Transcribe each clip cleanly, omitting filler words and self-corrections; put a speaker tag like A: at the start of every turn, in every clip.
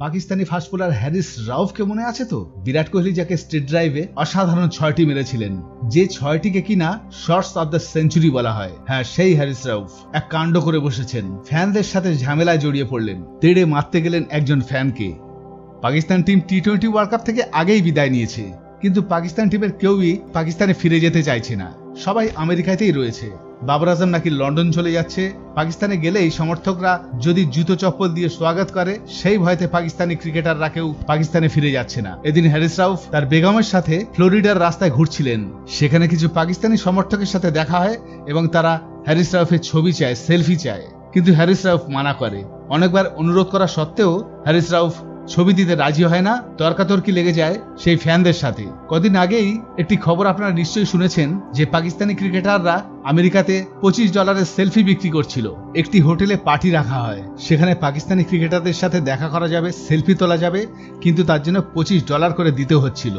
A: Pakistani fast bowler Harris রাউফকে মনে আছে তো? বিরাট কোহলি যাকে স্ট্রিট ড্রাইভে অসাধারণ 6টি মেরেছিলেন, যে 6টিকে কিনা শর্টস অফ দ্য সেঞ্চুরি বলা হয়। হ্যাঁ, সেই হ্যারিস রাউফ এক কাণ্ড করে বসেছেন, ফ্যানদের সাথে ঝামেলায় জড়িয়ে পড়লেন, তেড়ে মারতে গেলেন একজন ফ্যানকে। পাকিস্তান টিম টি-20 ওয়ার্ল্ড কাপ থেকে আগেই বিদায় নিয়েছে, কিন্তু পাকিস্তান টিমের কেউই পাকিস্তানে ফিরে যেতে চাইছে না, সবাই আমেরিকাতেই রয়েছে। বাবর আজম নাকি লন্ডন চলে যাচ্ছে। পাকিস্তানে গেলেই সমর্থকরা যদি জুতো চপ্পল দিয়ে স্বাগত করে, সেই ভয়তে পাকিস্তানি ক্রিকেটাররা কেউ পাকিস্তানে ফিরে যাচ্ছে না। এদিন হ্যারিস রাউফ তার বেগমের সাথে ফ্লোরিডার রাস্তায় ঘুরছিলেন, সেখানে কিছু পাকিস্তানি সমর্থকের সাথে দেখা হয় এবং তারা হ্যারিস রাউফের ছবি চায়, সেলফি চায়, কিন্তু হ্যারিস রাউফ মানা করে। অনেকবার অনুরোধ করা সত্ত্বেও হ্যারিস রাউফ ছবি দিতে রাজি হয় না, তর্কাতর্কি লেগে যায় সেই ফ্যানদের সাথে। কদিন আগেই একটি খবর আপনারা নিশ্চয়ই শুনেছেন যে পাকিস্তানি ক্রিকেটাররা আমেরিকাতে $25 সেলফি বিক্রি করছিল। একটি হোটেলে পার্টি রাখা হয়, সেখানে পাকিস্তানি ক্রিকেটারদের সাথে দেখা করা যাবে, সেলফি তোলা যাবে, কিন্তু তার জন্য $25 করে দিতে হচ্ছিল।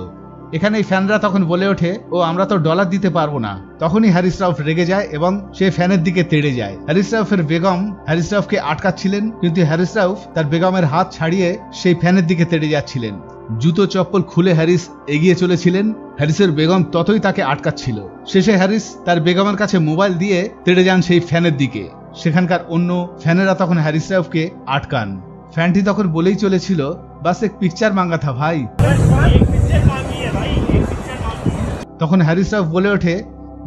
A: এখানে ফ্যানরা তখন বলে ওঠে, ও আমরা তো ডলার দিতে পারবো না। তখনই হ্যারিস রাউফ রেগে যায় এবং সে ফ্যানের দিকে তেড়ে যায়। হ্যারিস রাউফের বেগম হ্যারিস রাউফকে আটকাচ্ছিলেন, কিন্তু হ্যারিস রাউফ তার বেগমের হাত ছাড়িয়ে সেই ফ্যানের দিকে তেড়ে যাচ্ছিলেন। জুতো চপ্পল খুলে হ্যারিস এগিয়ে চলেছিলেন, হ্যারিসের বেগম ততই তাকে আটকাচ্ছিল। শেষে হ্যারিস তার বেগমের কাছে মোবাইল দিয়ে তেড়ে যান সেই ফ্যানের দিকে। সেখানকার অন্য ফ্যানেরা তখন হ্যারিস রাউফকে আটকান। ফ্যানটি তখন বলেই চলেছিল, বাস এক পিকচার মাঙ্গা থা ভাই। তখন হ্যারিস রাউফ বলে ওঠে,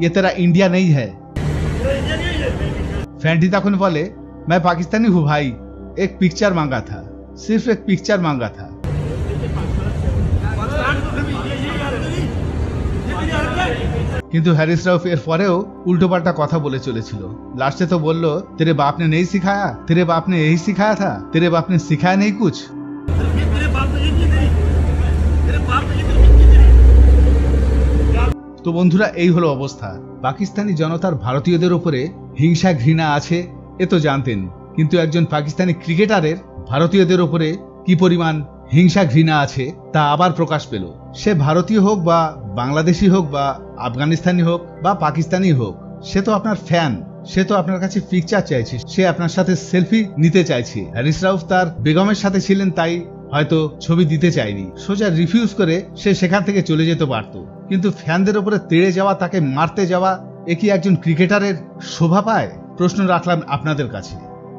A: ये तेरा इंडिया नहीं है। फैंटी तखन बोले, मैं पाकिस्तानी हूँ भाई, एक पिक्चर मांगा था, सिर्फ एक पिक्चर मांगा था। किंतु हैरिस राउफ एर परेও उल्टोपाल्टा कथा बोले चलेছিল। लास्टे तो बोललो, तेरे बाप ने नहीं सिखाया, तेरे बाप ने यही सिखाया था, तेरे बाप ने सिखाया नहीं कुछ। তো বন্ধুরা, এই হলো অবস্থা। পাকিস্তানি জনতার ভারতীয়দের উপরে হিংসা ঘৃণা আছে এ তো জানতেন, কিন্তু একজন পাকিস্তানি ক্রিকেটারের ভারতীয়দের উপরে কি পরিমাণ হিংসা ঘৃণা আছে তা আবার প্রকাশ পেল। সে ভারতীয় হোক বা বাংলাদেশি হোক বা আফগানিস্তানি হোক বা পাকিস্তানি হোক, সে তো আপনার ফ্যান, সে তো আপনার কাছে পিকচার চাইছে, সে আপনার সাথে সেলফি নিতে চাইছে। হ্যারিস রাউফ তার বেগমের সাথে ছিলেন, তাই হয়তো ছবি দিতে চায়নি, সোজা রিফিউজ করে সে সেখান থেকে চলে যেতে পারত। কিন্তু ফ্যানদের উপরে তেড়ে যাওয়া, তাকে মারতে যাওয়া, এ কি একজন ক্রিকেটারের শোভা পায়? প্রশ্ন রাখলাম আপনাদের কাছে।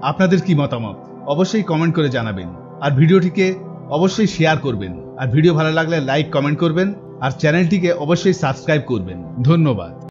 A: আপনাদের কি মতামত অবশ্যই কমেন্ট করে জানাবেন, আর ভিডিওটিকে অবশ্যই শেয়ার করবেন, আর ভিডিও ভালো লাগলে লাইক কমেন্ট করবেন, আর চ্যানেলটিকে অবশ্যই সাবস্ক্রাইব করবেন। ধন্যবাদ।